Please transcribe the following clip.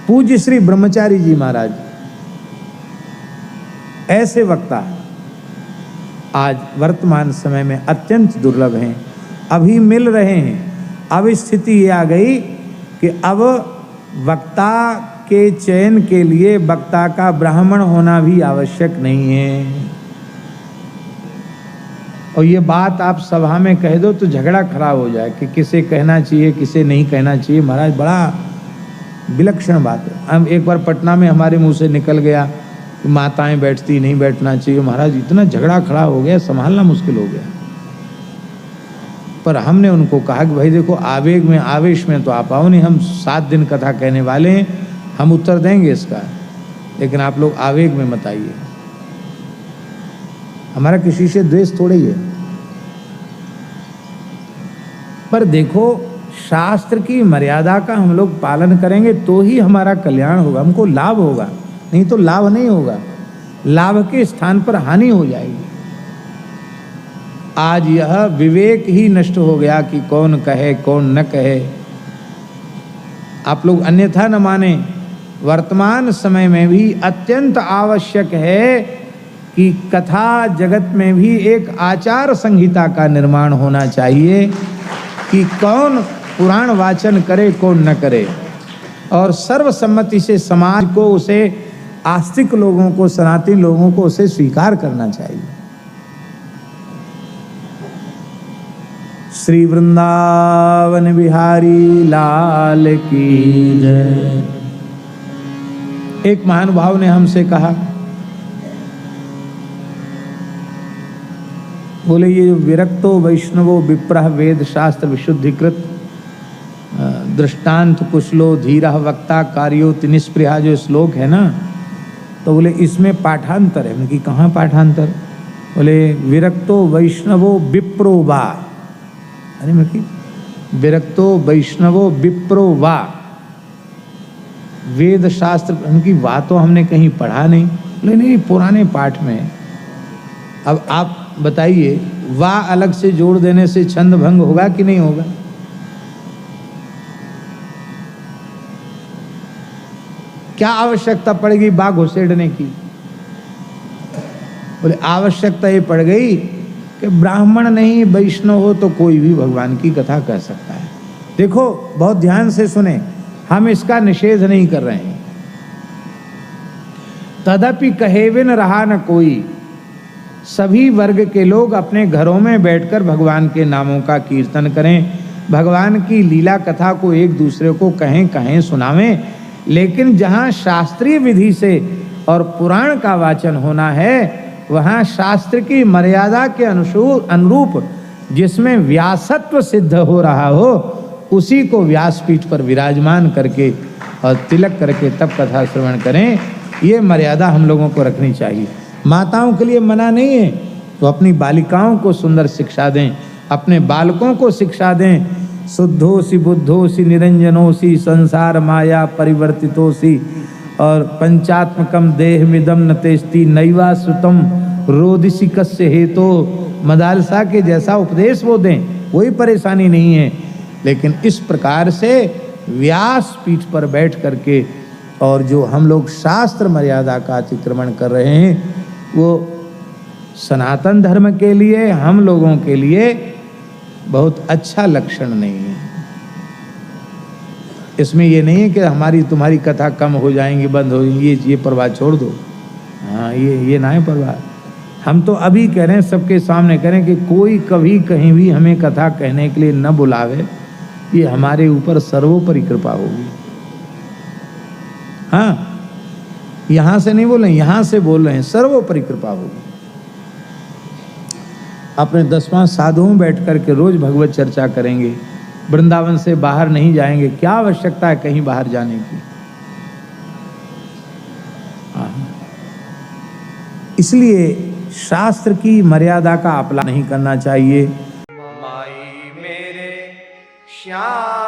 पूज्य श्री ब्रह्मचारी जी महाराज ऐसे वक्ता आज वर्तमान समय में अत्यंत दुर्लभ हैं, अभी मिल रहे हैं। अब स्थिति ये आ गई कि अब वक्ता के चयन के लिए वक्ता का ब्राह्मण होना भी आवश्यक नहीं है। और ये बात आप सभा में कह दो तो झगड़ा खराब हो जाए कि किसे कहना चाहिए किसे नहीं कहना चाहिए। महाराज बड़ा विलक्षण बात है। हम एक बार पटना में हमारे मुंह से निकल गया कि माताएं बैठती नहीं बैठना चाहिए। महाराज इतना झगड़ा खड़ा हो गया, संभालना मुश्किल हो गया। पर हमने उनको कहा कि भाई देखो, आवेग में आवेश में तो आप आओ नहीं, हम 7 दिन कथा कहने वाले हैं, हम उत्तर देंगे इसका, लेकिन आप लोग आवेग में मत आइए। हमारा किसी से द्वेष थोड़ा ही है। पर देखो, शास्त्र की मर्यादा का हम लोग पालन करेंगे तो ही हमारा कल्याण होगा, हमको लाभ होगा, नहीं तो लाभ नहीं होगा। लाभ के स्थान पर हानि हो जाएगी। आज यह विवेक ही नष्ट हो गया कि कौन कहे कौन न कहे। आप लोग अन्यथा न माने, वर्तमान समय में भी अत्यंत आवश्यक है कि कथा जगत में भी एक आचार संहिता का निर्माण होना चाहिए कि कौन पुराण वाचन करे कौन न करे, और सर्वसम्मति से समाज को, उसे आस्तिक लोगों को, सनातनी लोगों को उसे स्वीकार करना चाहिए। श्री वृंदावन बिहारी लाल की जय। एक महानुभाव ने हमसे कहा, बोले ये विरक्तो वैष्णवो विप्रः वेद शास्त्र विशुद्धिकृत दृष्टांत कुशलो धीरः वक्ता कार्योति निष्प्रिया, जो श्लोक है ना, तो बोले इसमें पाठांतर है। उनकी कहाँ पाठांतर? बोले विरक्तो वैष्णवो विप्रो वा। अरे मैं विरक्तो वैष्णवो विप्रो वा, वेद शास्त्र, उनकी बात तो हमने कहीं पढ़ा नहीं। बोले नहीं, पुराने पाठ में। अब आप बताइए, वाह अलग से जोड़ देने से छंद भंग होगा कि नहीं होगा? क्या आवश्यकता पड़ेगी बा घुसेड़ने की? बोले आवश्यकता ये पड़ गई कि ब्राह्मण नहीं वैष्णव हो तो कोई भी भगवान की कथा कह सकता है। देखो बहुत ध्यान से सुने, हम इसका निषेध नहीं कर रहे हैं। तदपि कहेवे न रहा न कोई, सभी वर्ग के लोग अपने घरों में बैठकर भगवान के नामों का कीर्तन करें, भगवान की लीला कथा को एक दूसरे को कहें कहें सुनावें। लेकिन जहाँ शास्त्रीय विधि से और पुराण का वाचन होना है, वहाँ शास्त्र की मर्यादा के अनुरूप जिसमें व्यासत्व सिद्ध हो रहा हो, उसी को व्यासपीठ पर विराजमान करके और तिलक करके तब कथा श्रवण करें। ये मर्यादा हम लोगों को रखनी चाहिए। माताओं के लिए मना नहीं है, तो अपनी बालिकाओं को सुंदर शिक्षा दें, अपने बालकों को शिक्षा दें। शुद्धोसी बुद्धोसी निरंजनोसी संसार माया परिवर्तितोसी, और पंचात्मकम देहमिदम न तेस्ति नैवा श्रुतम रोदिसी कस्य हेतो। मदालसा के जैसा उपदेश वो दें, कोई परेशानी नहीं है। लेकिन इस प्रकार से व्यास पीठ पर बैठ करके, और जो हम लोग शास्त्र मर्यादा का अतिक्रमण कर रहे हैं, वो सनातन धर्म के लिए, हम लोगों के लिए बहुत अच्छा लक्षण नहीं है। इसमें ये नहीं है कि हमारी तुम्हारी कथा कम हो जाएंगी, बंद हो जाएंगी, ये परवाह छोड़ दो। हाँ, ये ना है परवाह। हम तो अभी कह रहे हैं, सबके सामने कह रहे हैं कि कोई कभी कहीं भी हमें कथा कहने के लिए न बुलावे, ये हमारे ऊपर सर्वोपरि कृपा होगी। हाँ, यहां से नहीं बोल रहे हैं, यहां से बोल रहे हैं, सर्वोपरि कृपा होगी। अपने 10वां साधुओं में बैठ करके रोज भगवत चर्चा करेंगे, वृंदावन से बाहर नहीं जाएंगे। क्या आवश्यकता है कहीं बाहर जाने की? इसलिए शास्त्र की मर्यादा का अपमान नहीं करना चाहिए। माई मेरे श्याम